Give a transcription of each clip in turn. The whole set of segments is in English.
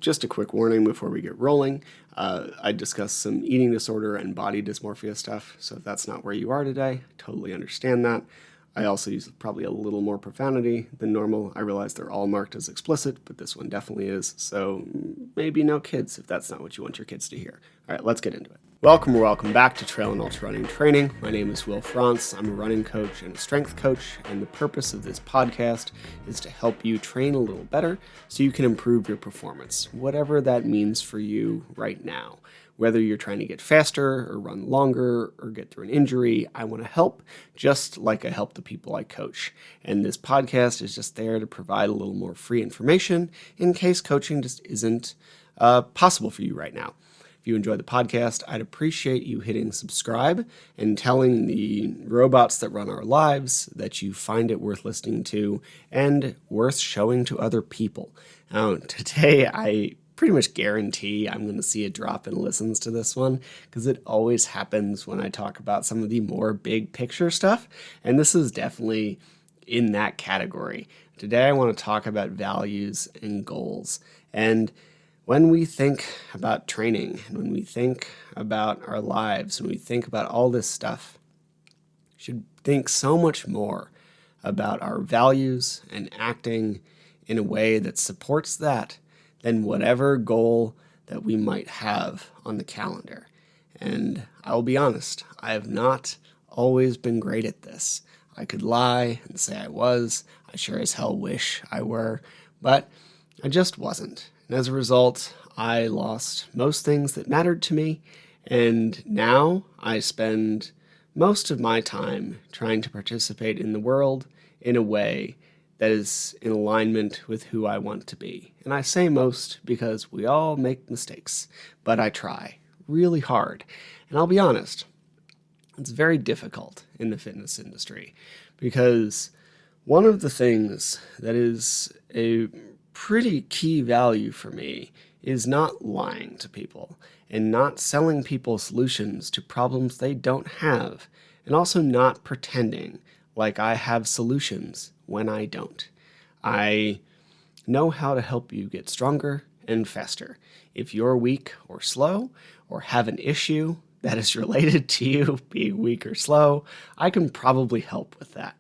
Just a quick warning before we get rolling. I discuss some eating disorder and body dysmorphia stuff, so if that's not where you are today, totally understand that. I also use probably a little more profanity than normal. I realize they're all marked as explicit, but this one definitely is, so maybe no kids if that's not what you want your kids to hear. All right, let's get into it. Welcome back to Trail and Ultra Running Training. My name is Will Frantz. I'm a running coach and a strength coach, and the purpose of this podcast is to help you train a little better so you can improve your performance, whatever that means for you right now. Whether you're trying to get faster or run longer or get through an injury, I want to help just like I help the people I coach. And this podcast is just there to provide a little more free information in case coaching just isn't possible for you right now. If you enjoy the podcast, I'd appreciate you hitting subscribe and telling the robots that run our lives that you find it worth listening to and worth showing to other people. Now, today I pretty much guarantee I'm going to see a drop in listens to this one because it always happens when I talk about some of the more big picture stuff, and this is definitely in that category. Today I want to talk about values and goals. And when we think about training, and when we think about our lives, when we think about all this stuff, we should think so much more about our values and acting in a way that supports that than whatever goal that we might have on the calendar. And I will be honest, I have not always been great at this. I could lie and say I was. I sure as hell wish I were, but I just wasn't. And as a result, I lost most things that mattered to me, and now I spend most of my time trying to participate in the world in a way that is in alignment with who I want to be. And I say most because we all make mistakes, but I try really hard. And I'll be honest, it's very difficult in the fitness industry because one of the things that is a pretty key value for me is not lying to people and not selling people solutions to problems they don't have, and also not pretending like I have solutions when I don't. I know how to help you get stronger and faster. If you're weak or slow or have an issue that is related to you being weak or slow, I can probably help with that.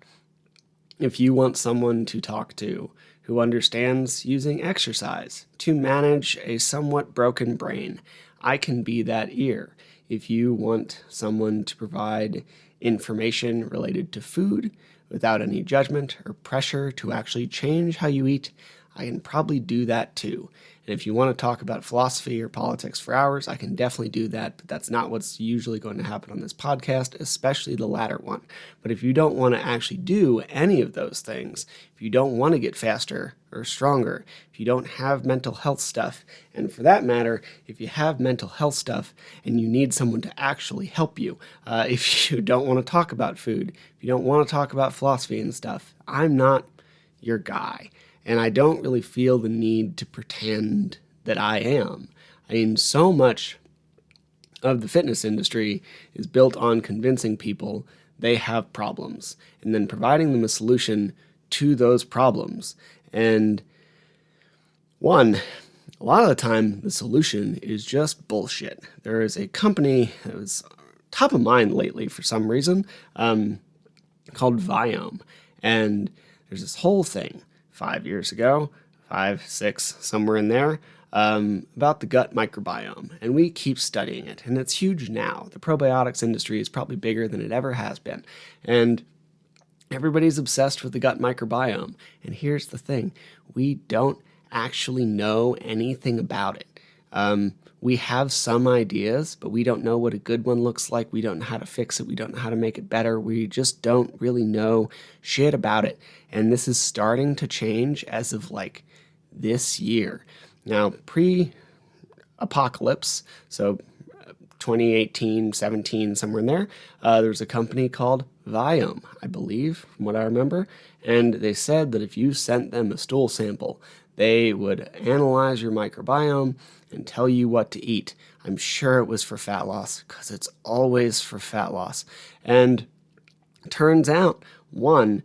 If you want someone to talk to who understands using exercise to manage a somewhat broken brain, I can be that ear. If you want someone to provide information related to food without any judgment or pressure to actually change how you eat, I can probably do that too. And if you want to talk about philosophy or politics for hours, I can definitely do that, but that's not what's usually going to happen on this podcast, especially the latter one. But if you don't want to actually do any of those things, if you don't want to get faster or stronger, if you don't have mental health stuff, and for that matter, if you have mental health stuff and you need someone to actually help you, if you don't want to talk about food, if you don't want to talk about philosophy and stuff, I'm not your guy. And I don't really feel the need to pretend that I am. I mean, so much of the fitness industry is built on convincing people they have problems and then providing them a solution to those problems. And a lot of the time, the solution is just bullshit. There is a company that was top of mind lately for some reason called Viome. And there's this whole thing 5 years ago, 5, 6, somewhere in there, about the gut microbiome. And we keep studying it, and it's huge now. The probiotics industry is probably bigger than it ever has been. And everybody's obsessed with the gut microbiome. And here's the thing. We don't actually know anything about it. We have some ideas, but we don't know what a good one looks like. We don't know how to fix it. We don't know how to make it better. We just don't really know shit about it. And this is starting to change as of like this year. Now, pre-apocalypse, so 2018, 17, somewhere in there, there's a company called Viome, I believe, from what I remember. And they said that if you sent them a stool sample, they would analyze your microbiome and tell you what to eat. I'm sure it was for fat loss, because it's always for fat loss. And turns out, one,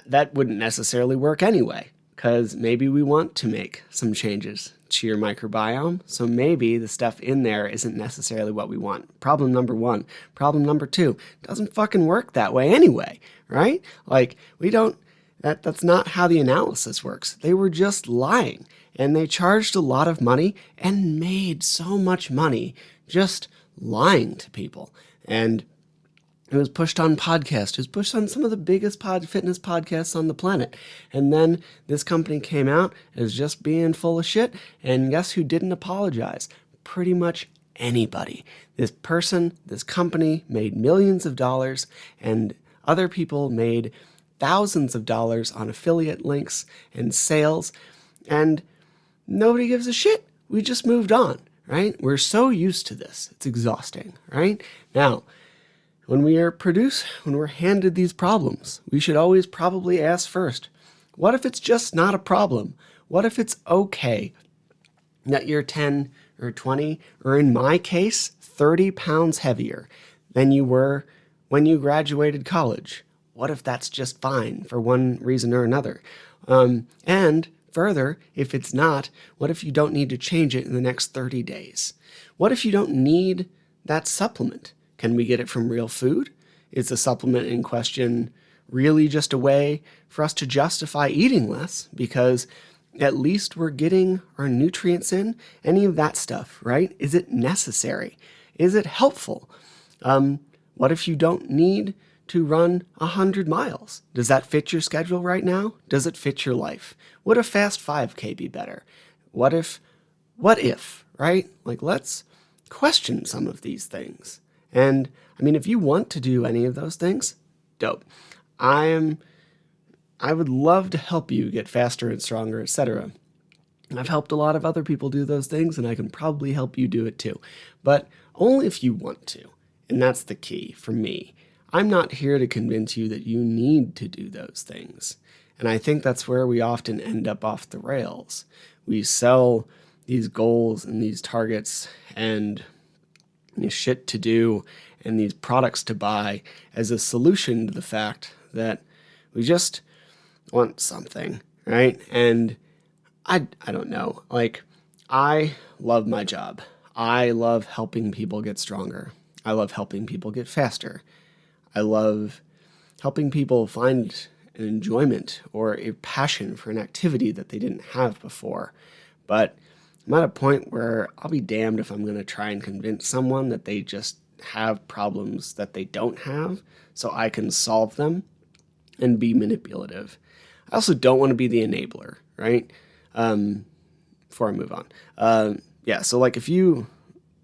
that wouldn't necessarily work anyway, because maybe we want to make some changes to your microbiome. So maybe the stuff in there isn't necessarily what we want. Problem number one. Problem number two, doesn't fucking work that way anyway, right? Like, we don't, that's not how the analysis works. They were just lying, and they charged a lot of money and made so much money just lying to people. And it was pushed on podcasts. It was pushed on some of the biggest fitness podcasts on the planet. And then this company came out as just being full of shit. And guess who didn't apologize? Pretty much anybody. This company made millions of dollars, and other people made thousands of dollars on affiliate links and sales. And nobody gives a shit. We just moved on, right? We're so used to this. It's exhausting, right? Now, when we're handed these problems, we should always probably ask first, what if it's just not a problem? What if it's okay that you're 10 or 20, or in my case, 30 pounds heavier than you were when you graduated college? What if that's just fine for one reason or another? And further, if it's not, what if you don't need to change it in the next 30 days? What if you don't need that supplement? Can we get it from real food? Is the supplement in question really just a way for us to justify eating less because at least we're getting our nutrients in? Any of that stuff, right? Is it necessary? Is it helpful? What if you don't need to run 100 miles? Does that fit your schedule right now? Does it fit your life? Would a fast 5K be better? What if, right? Like, let's question some of these things. And I mean, if you want to do any of those things, dope. I would love to help you get faster and stronger, etc. I've helped a lot of other people do those things, and I can probably help you do it too. But only if you want to. And that's the key for me. I'm not here to convince you that you need to do those things. And I think that's where we often end up off the rails. We sell these goals and these targets and shit to do and these products to buy as a solution to the fact that we just want something, right? And I don't know. Like, I love my job. I love helping people get stronger. I love helping people get faster. I love helping people find an enjoyment or a passion for an activity that they didn't have before. But I'm at a point where I'll be damned if I'm going to try and convince someone that they just have problems that they don't have so I can solve them and be manipulative. I also don't want to be the enabler, right? Before I move on. So like if you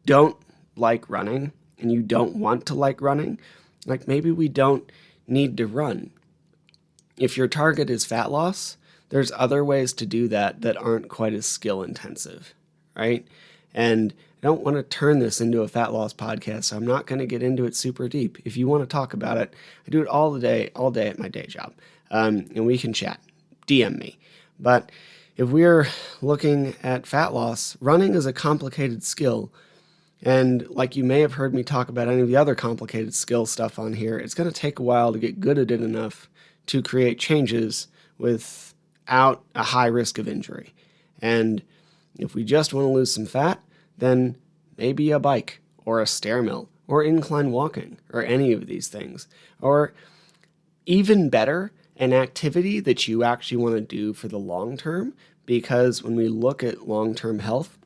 don't like running and you don't want to like running, like maybe we don't need to run. If your target is fat loss, there's other ways to do that aren't quite as skill intensive, right? And I don't want to turn this into a fat loss podcast, so I'm not going to get into it super deep. If you want to talk about it, I do it all day at my day job, and we can chat. DM me. But if we're looking at fat loss, running is a complicated skill. And like you may have heard me talk about any of the other complicated skill stuff on here, it's going to take a while to get good at it enough to create changes without a high risk of injury. And if we just want to lose some fat, then maybe a bike or a stair mill or incline walking or any of these things. Or even better, an activity that you actually want to do for the long term, because when we look at long-term health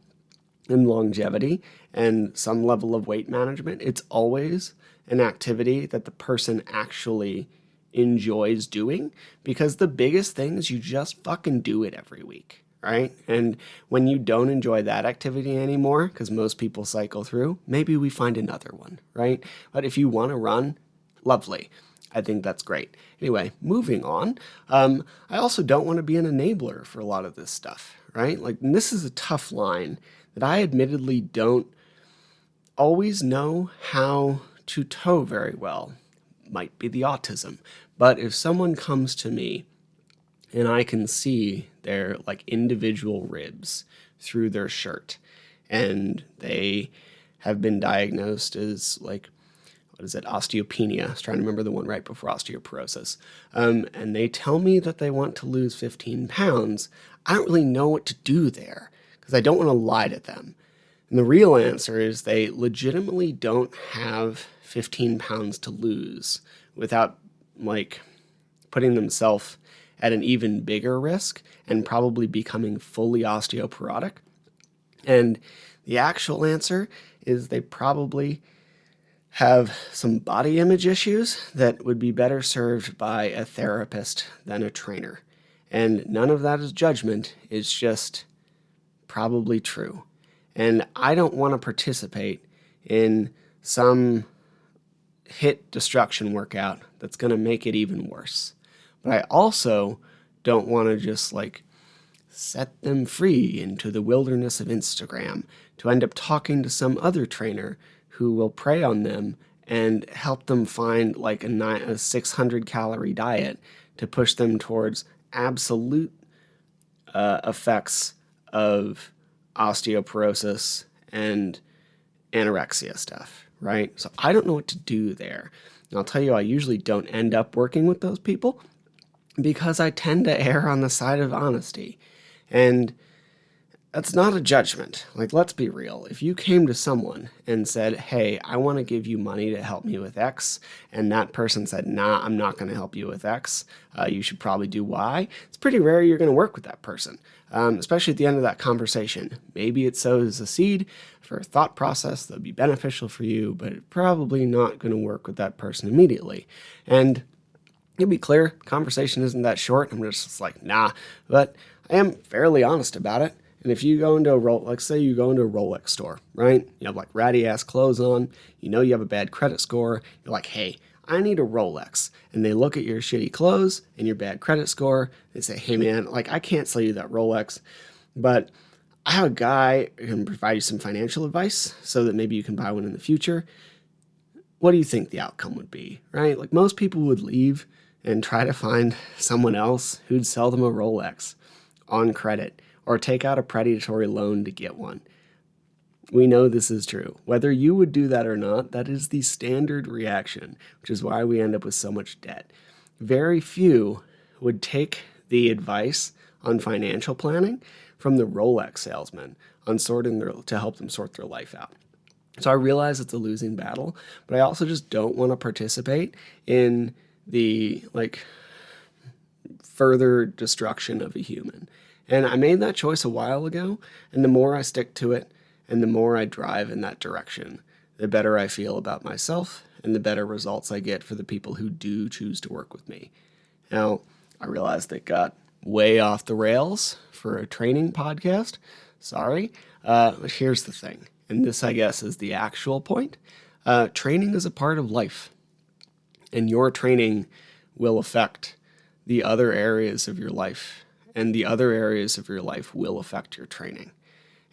and longevity and some level of weight management, it's always an activity that the person actually enjoys doing, because the biggest thing is you just fucking do it every week, right? And when you don't enjoy that activity anymore, because most people cycle through, maybe we find another one, right? But if you want to run, lovely. I think that's great. Anyway, moving on. I also don't want to be an enabler for a lot of this stuff, right? Like, and this is a tough line that I admittedly don't always know how to toe very well. Might be the autism. But if someone comes to me and I can see their like individual ribs through their shirt, and they have been diagnosed as like osteopenia. I was trying to remember the one right before osteoporosis. And they tell me that they want to lose 15 pounds. I don't really know what to do there because I don't want to lie to them. And the real answer is they legitimately don't have 15 pounds to lose without putting themselves at an even bigger risk and probably becoming fully osteoporotic. And the actual answer is they probably have some body image issues that would be better served by a therapist than a trainer. And none of that is judgment, it's just probably true. And I don't want to participate in some HIIT destruction workout that's going to make it even worse. But I also don't want to just set them free into the wilderness of Instagram to end up talking to some other trainer who will prey on them and help them find a 600 calorie diet to push them towards absolute effects of osteoporosis and anorexia stuff, right? So I don't know what to do there. And I'll tell you, I usually don't end up working with those people because I tend to err on the side of honesty. And that's not a judgment. Let's be real. If you came to someone and said, hey, I want to give you money to help me with X, and that person said, nah, I'm not going to help you with X, you should probably do Y, it's pretty rare you're going to work with that person, especially at the end of that conversation. Maybe it sows a seed for a thought process that would be beneficial for you, but it's probably not going to work with that person immediately. And to be clear, conversation isn't that short. I'm just nah, but I am fairly honest about it. And if you go into say you go into a Rolex store, right? You have ratty ass clothes on, you have a bad credit score. You're like, hey, I need a Rolex. And they look at your shitty clothes and your bad credit score. They say, hey man, I can't sell you that Rolex, but I have a guy who can provide you some financial advice so that maybe you can buy one in the future. What do you think the outcome would be, right? Most people would leave and try to find someone else who'd sell them a Rolex on credit or take out a predatory loan to get one. We know this is true. Whether you would do that or not, that is the standard reaction, which is why we end up with so much debt. Very few would take the advice on financial planning from the Rolex salesman on to help them sort their life out. So I realize it's a losing battle, but I also just don't want to participate in the further destruction of a human. And I made that choice a while ago, and the more I stick to it and the more I drive in that direction, the better I feel about myself and the better results I get for the people who do choose to work with me. Now, I realized that got way off the rails for a training podcast. Sorry. But here's the thing, and this, I guess, is the actual point. Training is a part of life, and your training will affect the other areas of your life, and the other areas of your life will affect your training.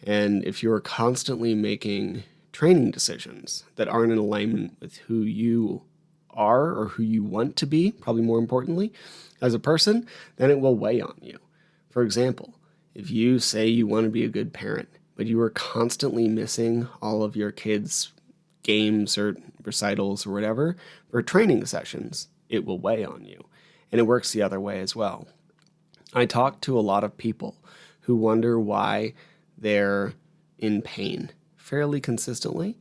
And if you're constantly making training decisions that aren't in alignment with who you are or who you want to be, probably more importantly, as a person, then it will weigh on you. For example, if you say you want to be a good parent, but you are constantly missing all of your kids' games or recitals or whatever for training sessions, it will weigh on you. And it works the other way as well. I talk to a lot of people who wonder why they're in pain fairly consistently,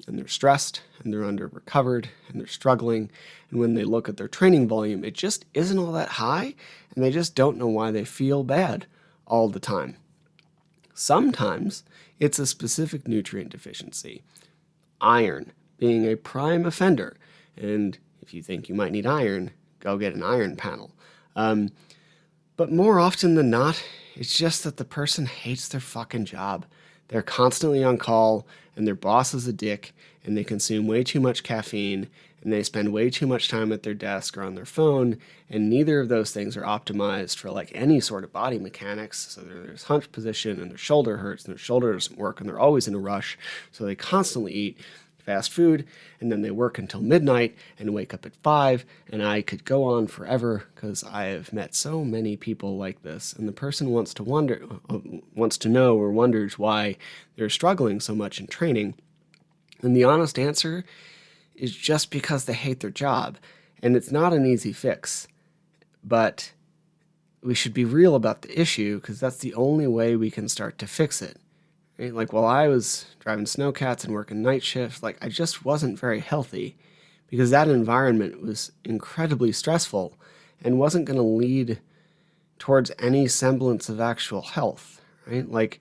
and they're stressed, and they're under-recovered, and they're struggling, and when they look at their training volume, it just isn't all that high, and they just don't know why they feel bad all the time. Sometimes it's a specific nutrient deficiency. Iron being a prime offender, and if you think you might need iron, go get an iron panel. But more often than not, it's just that the person hates their fucking job. They're constantly on call, and their boss is a dick, and they consume way too much caffeine, and they spend way too much time at their desk or on their phone, and neither of those things are optimized for any sort of body mechanics. So there's hunch position, and their shoulder hurts, and their shoulder doesn't work, and they're always in a rush, so they constantly eat fast food, and then they work until midnight and wake up at 5, and I could go on forever because I have met so many people like this, and the person wants to know or wonders why they're struggling so much in training. And the honest answer is just because they hate their job. And it's not an easy fix. But we should be real about the issue because that's the only way we can start to fix it. Right? Like while I was driving snowcats and working night shifts, like I just wasn't very healthy because that environment was incredibly stressful and wasn't going to lead towards any semblance of actual health, right? Like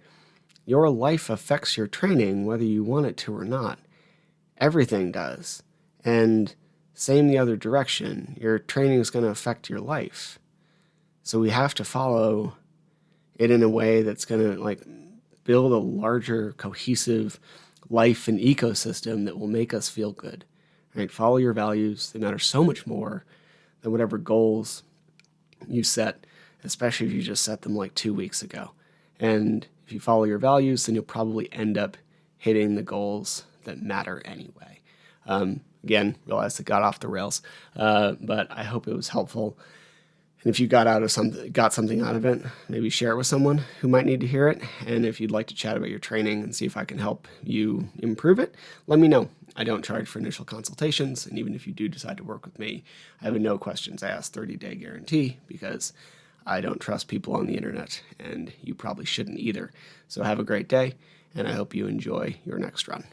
your life affects your training whether you want it to or not. Everything does. And same the other direction. Your training is going to affect your life. So we have to follow it in a way that's going to like build a larger, cohesive life and ecosystem that will make us feel good. Right? Follow your values. They matter so much more than whatever goals you set, especially if you just set them like 2 weeks ago. And if you follow your values, then you'll probably end up hitting the goals that matter anyway. Again, realized it got off the rails, but I hope it was helpful. And if you got something out of it, maybe share it with someone who might need to hear it. And if you'd like to chat about your training and see if I can help you improve it, let me know. I don't charge for initial consultations, and even if you do decide to work with me, I have a no questions asked 30-day guarantee because I don't trust people on the internet, and you probably shouldn't either. So have a great day, and I hope you enjoy your next run.